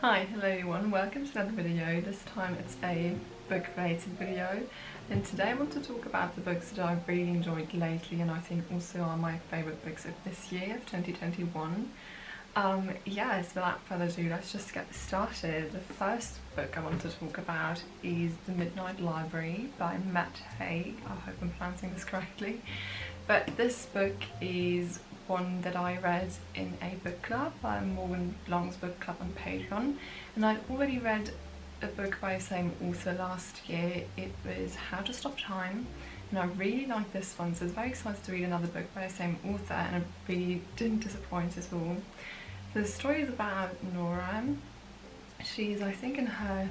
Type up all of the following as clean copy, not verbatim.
Hi, hello everyone, welcome to another video. This time it's a book related video, and today I want to talk about the books that I've really enjoyed lately and I think also are my favourite books of this year, of 2021. So without further ado, let's just get started. The first book I want to talk about is The Midnight Library by Matt Haig. I hope I'm pronouncing this correctly. But this book is one that I read in a book club, Morgan Long's book club on Patreon, and I'd already read a book by the same author last year. It was How to Stop Time, and I really liked this one, so I was very excited to read another book by the same author, and it really didn't disappoint at all. So the story is about Nora. She's, I think, in her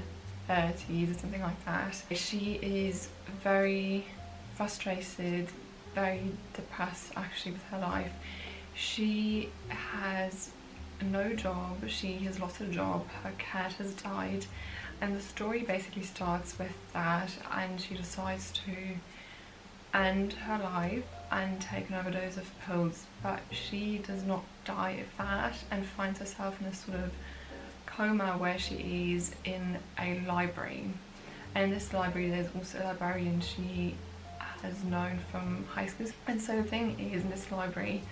30s or something like that. She is very frustrated, very depressed actually with her life. She has no job, she has lost her job, her cat has died, and the story basically starts with that, and she decides to end her life and take an overdose of pills, but she does not die of that and finds herself in a sort of coma where she is in a library. And in this library there's also a librarian she has known from high school. And so the thing is, in this library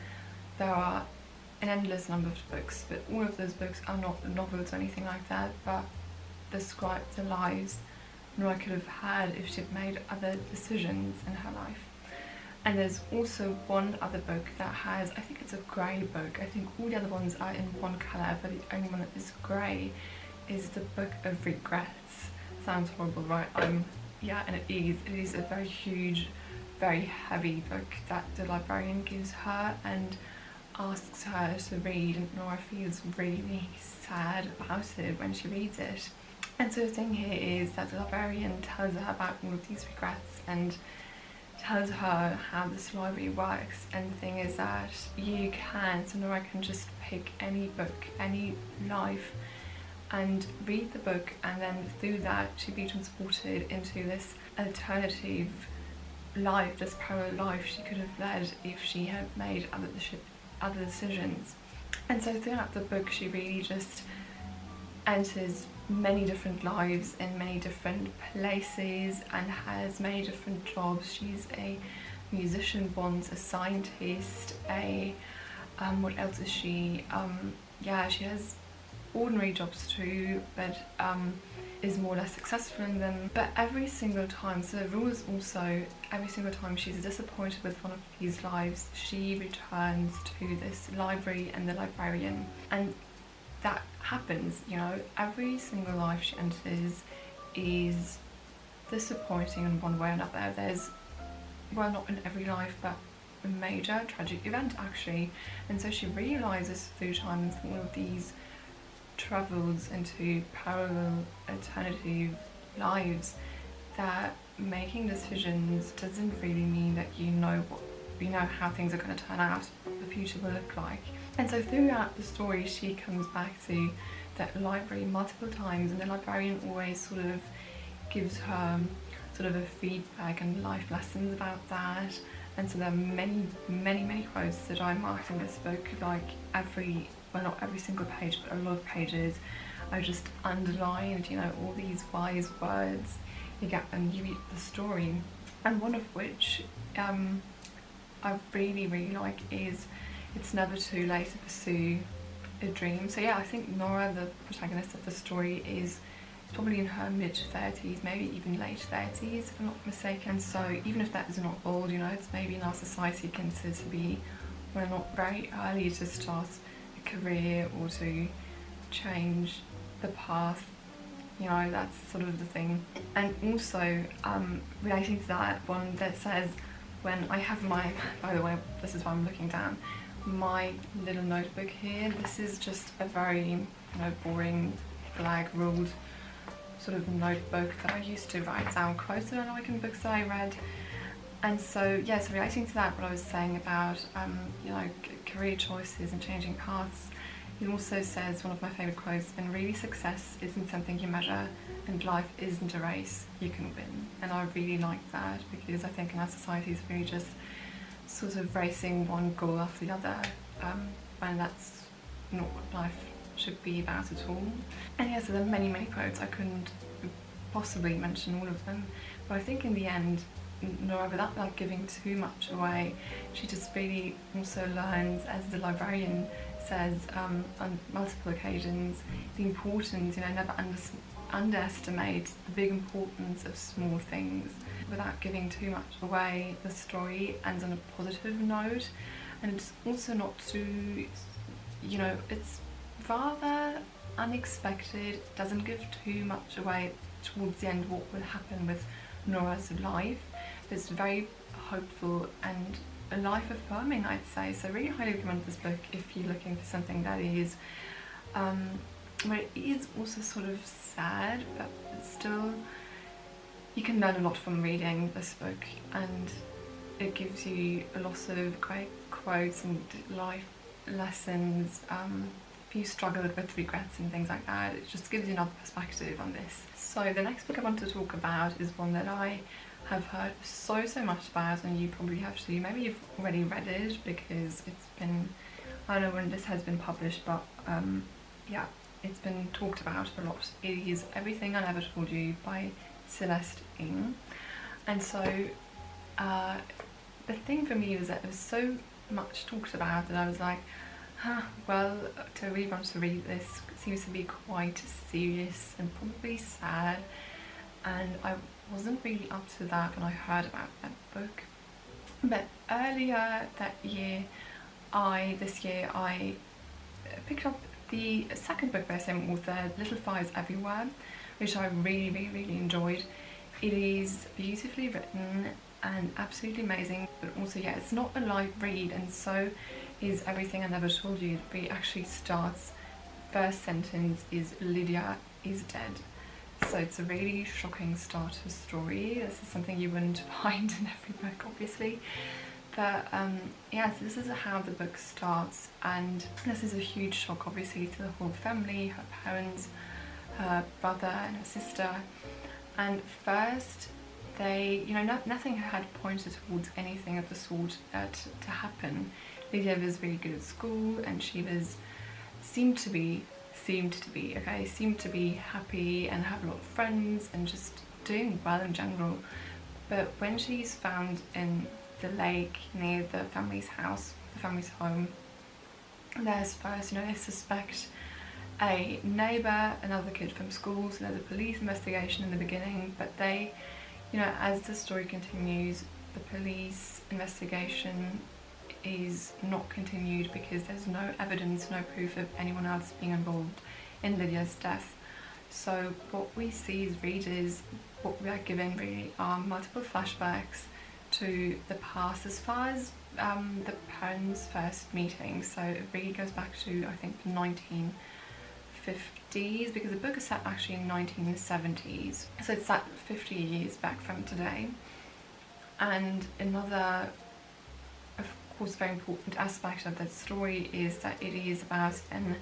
there are an endless number of books, but all of those books are not novels or anything like that, but describe the lives Nora could have had if she'd made other decisions in her life. And there's also one other book that has, I think it's a grey book, I think all the other ones are in one colour, but the only one that is grey is the Book of Regrets. Sounds horrible, right? Yeah, and it is a very huge, very heavy book that the librarian gives her and asks her to read, and Nora feels really sad about it when she reads it. And so the thing here is that the librarian tells her about all of these regrets and tells her how this library works, and the thing is that so Nora can just pick any book, any life, and read the book, and then through that she'd be transported into this alternative life, this parallel life she could have led if she had made other decisions. And so throughout the book she really just enters many different lives in many different places and has many different jobs. She's a musician once, a scientist, what else is she? She has ordinary jobs too, but is more or less successful in them. But every single time, so the rule is also, every single time she's disappointed with one of these lives, she returns to this library and the librarian. And that happens, you know, every single life she enters is disappointing in one way or another. There's, well, not in every life, but a major tragic event actually. And so she realises through time and through all of these travels into parallel alternative lives that making decisions doesn't really mean that you know how things are going to turn out, what the future will look like. And so throughout the story she comes back to that library multiple times, and the librarian always sort of gives her sort of a feedback and life lessons about that. And so there are many quotes that I marked in this book, like not every single page, but a lot of pages I just underlined, you know, all these wise words you get when you read the story. And one of which I really like is, it's never too late to pursue a dream. So yeah, I think Nora, the protagonist of the story, is probably in her mid-30s, maybe even late 30s if I'm not mistaken. So even if that is not old, you know, it's maybe in our society considered to be, well, not very early to start a career or to change the path, you know, that's sort of the thing. And also relating to that, one that says, when I have my, by the way, this is why I'm looking down, my little notebook here, this is just a very, you know, boring, black ruled sort of notebook that I used to write down quotes that I like in books that I read. And so yeah, so relating to that, what I was saying about you know, career choices and changing paths, it also says, one of my favourite quotes, and really success isn't something you measure and life isn't a race you can win. And I really like that, because I think in our society it's really just sort of racing one goal after the other, when that's not what life should be about at all. And yeah, so there are many quotes. I couldn't possibly mention all of them, but I think in the end, Nora, without like giving too much away, she just really also learns, as the librarian says on multiple occasions, the importance, never underestimate the big importance of small things. Without giving too much away, the story ends on a positive note, and it's also not too, it's rather unexpected, doesn't give too much away towards the end what will happen with Nora's life. It's very hopeful and life affirming, I'd say. So I really highly recommend this book if you're looking for something that is where it is also sort of sad, but still you can learn a lot from reading this book, and it gives you a lot of great quotes and life lessons. If you struggle with regrets and things like that, it just gives you another perspective on this. So the next book I want to talk about is one that I have heard so much about, and you probably have too. Maybe you've already read it because it's been, I don't know when this has been published, but yeah, it's been talked about a lot. It is Everything I Never Told You by Celeste Ng. And so the thing for me was that it was so much talked about that I was like, well, do I really want to read this? It seems to be quite serious and probably sad, and I wasn't really up to that when I heard about that book. But earlier this year I picked up the second book by the same author, Little Fires Everywhere, which I really enjoyed. It is beautifully written and absolutely amazing, but also, yeah, it's not a light read, and so is Everything I Never Told You. It actually starts, first sentence is Lydia is dead. So it's a really shocking start to a story. This is something you wouldn't find in every book, obviously. But yeah, so this is how the book starts, and this is a huge shock, obviously, to the whole family, her parents, her brother and her sister. And first, they, nothing had pointed towards anything of the sort to happen. Lydia was very good at school, and she seemed to be happy and have a lot of friends and just doing well in general. But when she's found in the lake near the family's house, the family's home, there's first, they suspect a neighbour, another kid from school, so there's a police investigation in the beginning, but they, as the story continues, the police investigation is not continued because there's no evidence, no proof of anyone else being involved in Lydia's death. So what we see as readers, what we are given really are multiple flashbacks to the past as far as the parents' first meeting. So it really goes back to, I think, the 1950s, because the book is set actually in 1970s. So it's set 50 years back from today. And another, of course, very important aspect of that story is that it is about an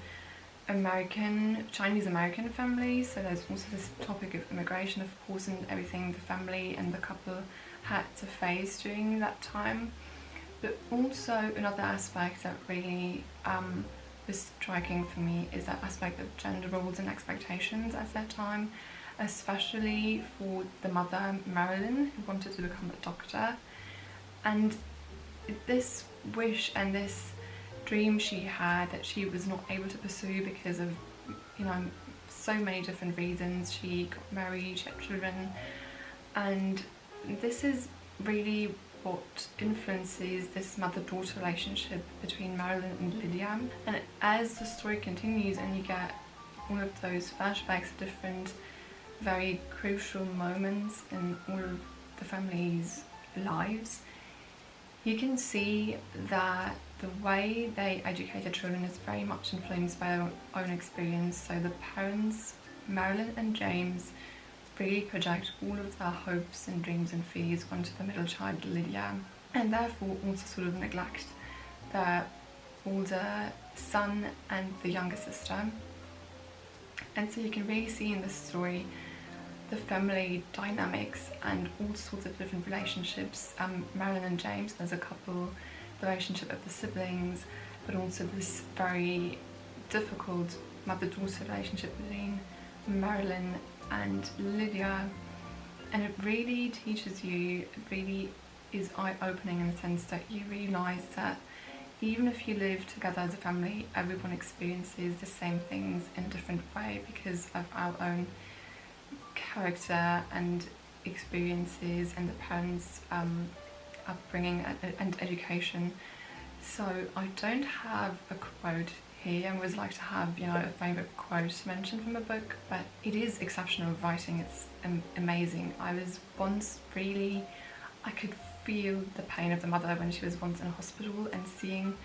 Chinese-American family. So there's also this topic of immigration, of course, and everything the family and the couple had to face during that time. But also another aspect that really was striking for me is that aspect of gender roles and expectations at that time, especially for the mother, Marilyn, who wanted to become a doctor. And this wish and this dream she had that she was not able to pursue because of, so many different reasons. She got married, she had children, and this is really what influences this mother-daughter relationship between Marilyn and Lydia. And as the story continues and you get all of those flashbacks of different very crucial moments in all of the family's lives, you can see that the way they educate their children is very much influenced by their own experience. So the parents, Marilyn and James, really project all of their hopes and dreams and fears onto the middle child, Lydia, and therefore also sort of neglect their older son and the younger sister. And so you can really see in this story the family dynamics and all sorts of different relationships. Marilyn and James, as a couple, the relationship of the siblings, but also this very difficult about the daughter relationship between Marilyn and Lydia, and it really teaches you, it really is eye-opening in the sense that you realise that even if you live together as a family, everyone experiences the same things in a different way because of our own character and experiences and the parents' upbringing and education. So I don't have a quote here. I always like to have, you know, a favourite quote mentioned from a book, but it is exceptional writing. It's amazing. I was once really, I could feel the pain of the mother when she was once in a hospital, and seeing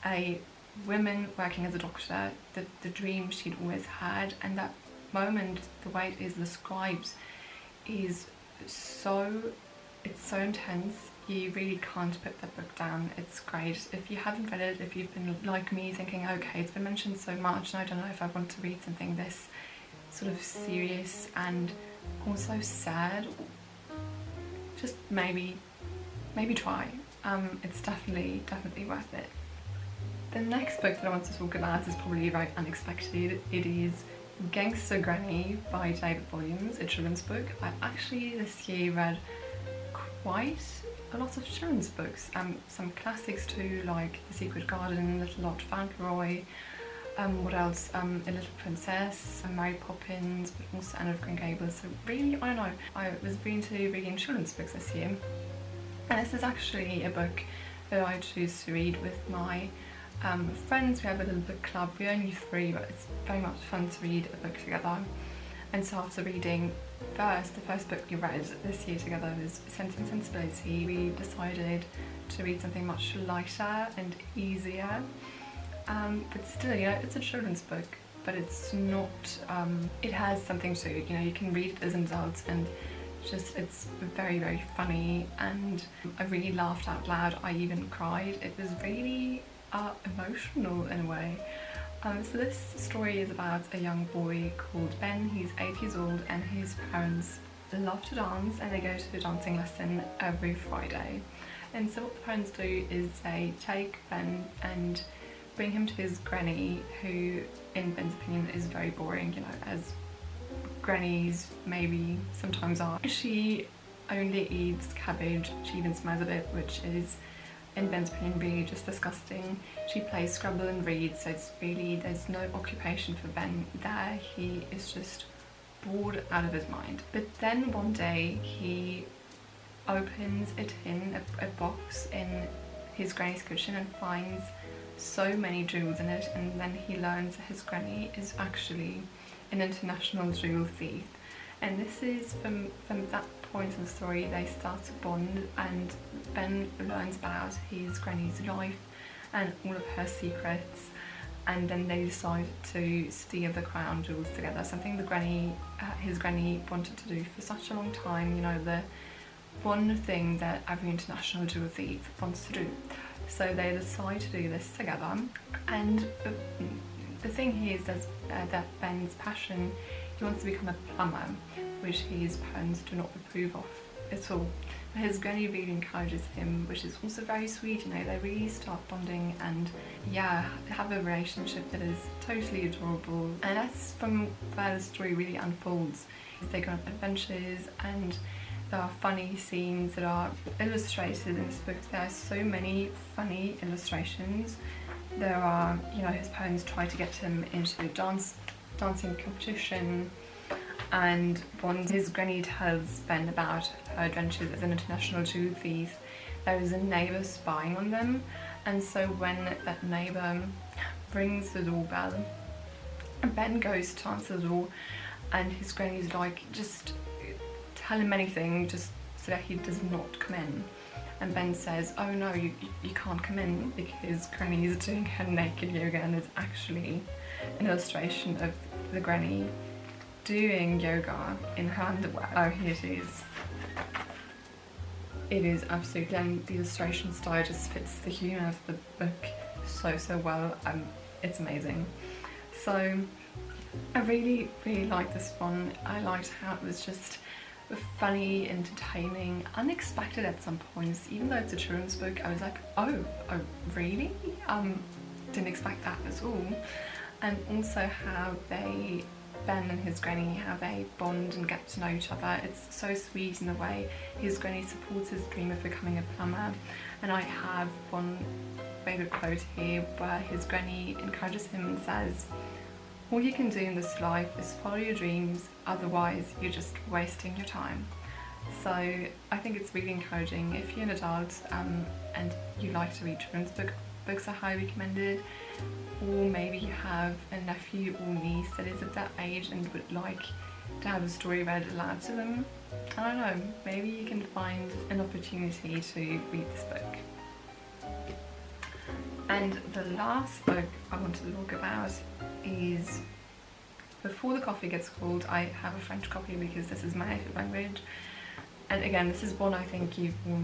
a woman working as a doctor, the dream she'd always had, and that moment, the way it is described is so, it's so intense. You really can't put that book down. It's great. If you haven't read it, if you've been like me thinking, okay, it's been mentioned so much and I don't know if I want to read something this sort of serious and also sad, just maybe try. It's definitely worth it. The next book that I want to talk about is probably very unexpected. It is Gangsta Granny by David Williams, a children's book. I actually this year read quite a lot of children's books, some classics too, like The Secret Garden, Little Lord Fauntleroy, what else, A Little Princess, Mary Poppins, but also Anne of Green Gables. So really, I don't know, I was really into reading children's books this year. And this is actually a book that I choose to read with my friends. We have a little book club. We're only 3, but it's very much fun to read a book together. And so after reading the first book we read this year together was Sense and Sensibility, we decided to read something much lighter and easier. But still, you know, it's a children's book, but it's not, it has something to it, you know, you can read it as an adult, and it's very funny, and I really laughed out loud. I even cried. It was really emotional in a way. So this story is about a young boy called Ben. He's 8 years old, and his parents love to dance, and they go to a dancing lesson every Friday. And so what the parents do is they take Ben and bring him to his granny, who in Ben's opinion is very boring, you know, as grannies maybe sometimes are. She only eats cabbage. She even smells a bit, which is in Ben's opinion really just disgusting. She plays Scrabble and reads, so it's really, there's no occupation for Ben there. He is just bored out of his mind. But then one day he opens a tin, a box in his granny's kitchen, and finds so many jewels in it, and then he learns that his granny is actually an international jewel thief. And this is from that point in the story they start to bond, and Ben learns about his granny's life and all of her secrets, and then they decide to steal the crown jewels together, something the granny, his granny wanted to do for such a long time, you know, the one thing that every international jewel thief wants to do. So they decide to do this together, and the thing here is that Ben's passion, he wants to become a plumber, which his parents do not approve of at all. But his granny really encourages him, which is also very sweet, you know, they really start bonding and yeah, have a relationship that is totally adorable. And that's from where the story really unfolds. They go on adventures, and there are funny scenes that are illustrated in this book. There are so many funny illustrations. There are, you know, his parents try to get him into a dancing competition, and once his granny tells Ben about her adventures as an international jewel thief, there is a neighbour spying on them, and so when that neighbour rings the doorbell, Ben goes to answer the door, and his granny's like, just tell him anything, just so that he does not come in. And Ben says, oh no, you can't come in, because Granny is doing her naked yoga, and there's actually an illustration of the Granny doing yoga in her underwear. Oh, here it is. It is absolutely, and the illustration style just fits the humour of the book so well. It's amazing. So I really liked this one. I liked how it was just funny, entertaining, unexpected at some points. Even though it's a children's book, I was like, oh really? Didn't expect that at all. and also how Ben and his granny, how they bond and get to know each other. It's so sweet in the way his granny supports his dream of becoming a plumber. And I have one favourite quote here where his granny encourages him and says, "All you can do in this life is follow your dreams, otherwise you're just wasting your time." So I think it's really encouraging. If you're an adult and you like to read children's books are highly recommended, or maybe you have a nephew or niece that is of that age and would like to have a story read aloud to them, I don't know, maybe you can find an opportunity to read this book. And the last book I want to talk about is Before the Coffee Gets Cold. I have a French copy because this is my native language, and again, this is one I think you've all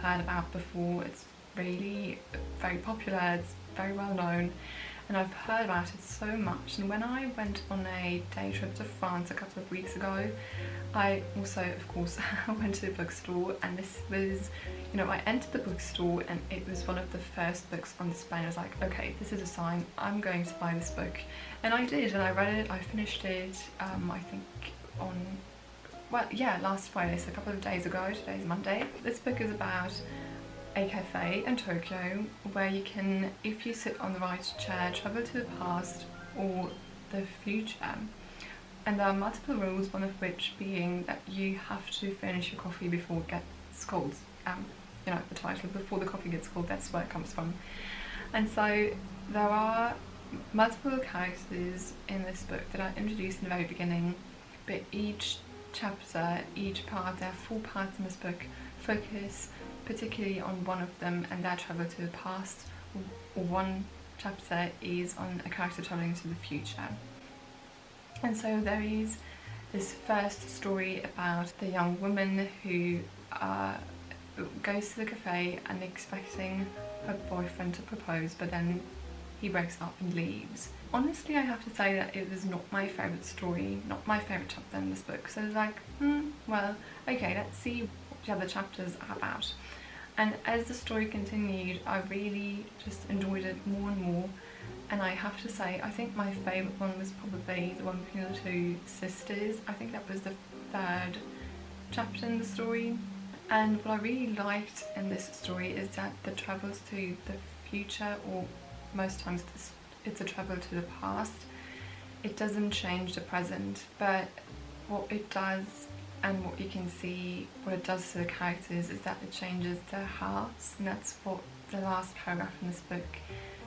heard about before. It's really very popular, it's very well known, and I've heard about it so much. And when I went on a day trip to France a couple of weeks ago, I also, of course, went to a bookstore, and this was, you know, I entered the bookstore and it was one of the first books on display, and I was like, okay, this is a sign, I'm going to buy this book. And I did, and I read it, I finished it, I think on, well, yeah, last Friday, so a couple of days ago. Today's Monday. This book is about a cafe in Tokyo where you can, if you sit on the right chair, travel to the past or the future. And there are multiple rules, one of which being that you have to finish your coffee before it gets cold. You know, the title, Before the Coffee Gets Cold, that's where it comes from. And so there are multiple characters in this book that are introduced in the very beginning, but each chapter, each part, there are 4 parts in this book, focus particularly on one of them and their travel to the past, or one chapter is on a character travelling to the future. And so there is this first story about the young woman who goes to the cafe and expecting her boyfriend to propose, but then he breaks up and leaves. Honestly, I have to say that it was not my favourite story, not my favourite chapter in this book. So I was like, well, okay, let's see what the other chapters are about. And as the story continued, I really just enjoyed it more and more. And I have to say, I think my favourite one was probably the one between the 2 sisters. I think that was the 3rd chapter in the story. And what I really liked in this story is that the travels to the future, or most times it's a travel to the past. It doesn't change the present, but what it does, and what you can see, what it does to the characters, is that it changes their hearts, and that's what the last paragraph in this book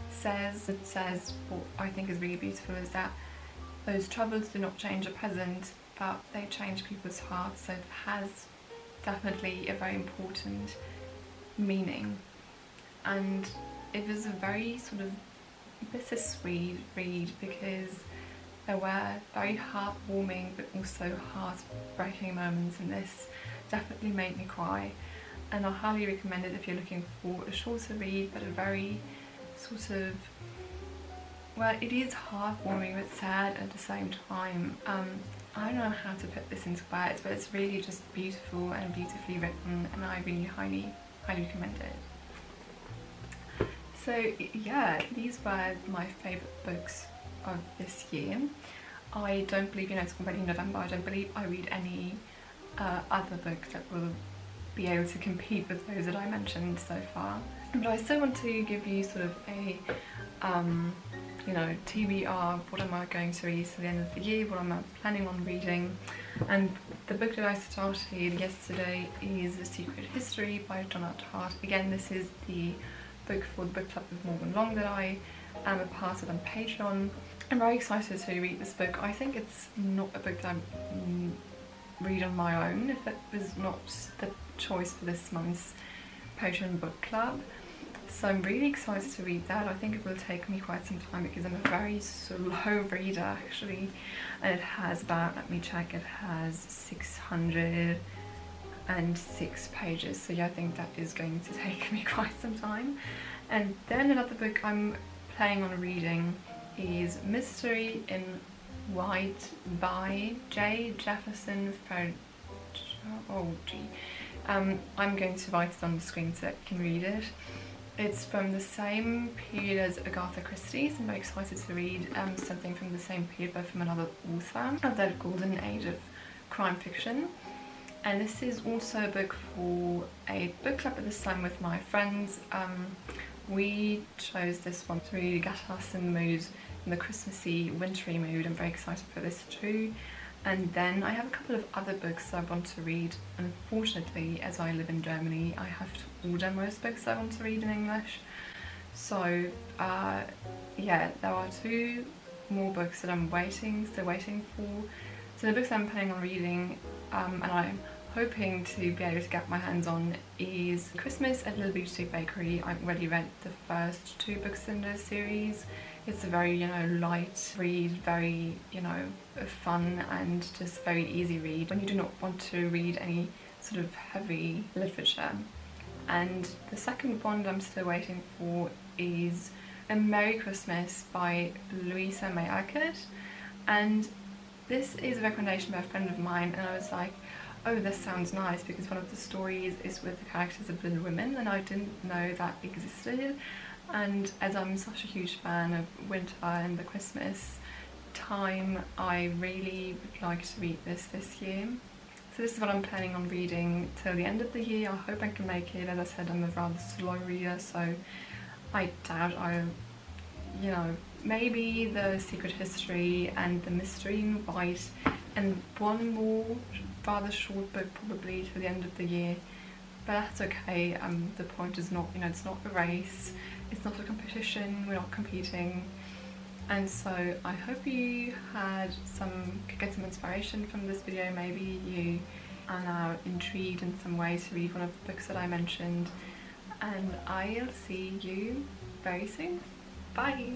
says. It says, what I think is really beautiful, is that those travels do not change the present, but they change people's hearts. So it has definitely a very important meaning, and it was a very sort of bittersweet read because there were very heartwarming but also heartbreaking moments in this. Definitely made me cry, and I highly recommend it if you're looking for a shorter read but a very sort of, well, it is heartwarming but sad at the same time. I don't know how to put this into words, but it's really just beautiful and beautifully written, and I really highly recommend it. So yeah, these were my favourite books of this year. I don't believe, you know, it's already November, I don't believe I read any other books that will be able to compete with those that I mentioned so far. But I still want to give you sort of a, you know, TBR, what am I going to read to the end of the year, what am I planning on reading. And the book that I started yesterday is The Secret History by Donald Hart. Again, this is the book for the book club with Morgan Long that I am a part of on Patreon. I'm very excited to read this book. I think it's not a book that I read on my own if it was not the choice for this month's Patreon book club. So I'm really excited to read that. I think it will take me quite some time because I'm a very slow reader actually, and it has about, let me check, it has 606 pages, so yeah, I think that is going to take me quite some time. And then another book I'm planning on reading is Mystery in White by J. Jefferson Ferraggi. I'm going to write it on the screen so that you can read it. It's from the same period as Agatha Christie's. I'm very excited to read something from the same period but from another author of that golden age of crime fiction. And this is also a book for a book club at this time with my friends. We chose this one to really get us in the mood, in the Christmassy, wintry mood. I'm very excited for this too. And then I have a couple of other books I want to read. Unfortunately, as I live in Germany, I have to order most books I want to read in English. So yeah, there are 2 more books that I'm still waiting for. So the books I'm planning on reading and I'm hoping to be able to get my hands on is Christmas at Little Beach Street Bakery. I've already read the first 2 books in the series. It's a very, light read, very, fun and just very easy read when you do not want to read any sort of heavy literature. And the second one that I'm still waiting for is A Merry Christmas by Louisa May Alcott. And this is a recommendation by a friend of mine, and I was like, oh, this sounds nice, because one of the stories is with the characters of Little Women, and I didn't know that existed. And as I'm such a huge fan of winter and the Christmas time, I really would like to read this year. So this is what I'm planning on reading till the end of the year. I hope I can make it. As I said, I'm a rather slow reader, so I doubt maybe The Secret History and The Mystery in White, and one more rather short book probably to the end of the year. But that's okay. The point is not, it's not a race, it's not a competition, we're not competing. And so I hope you could get some inspiration from this video. Maybe you are now intrigued in some way to read one of the books that I mentioned. And I'll see you very soon. Bye!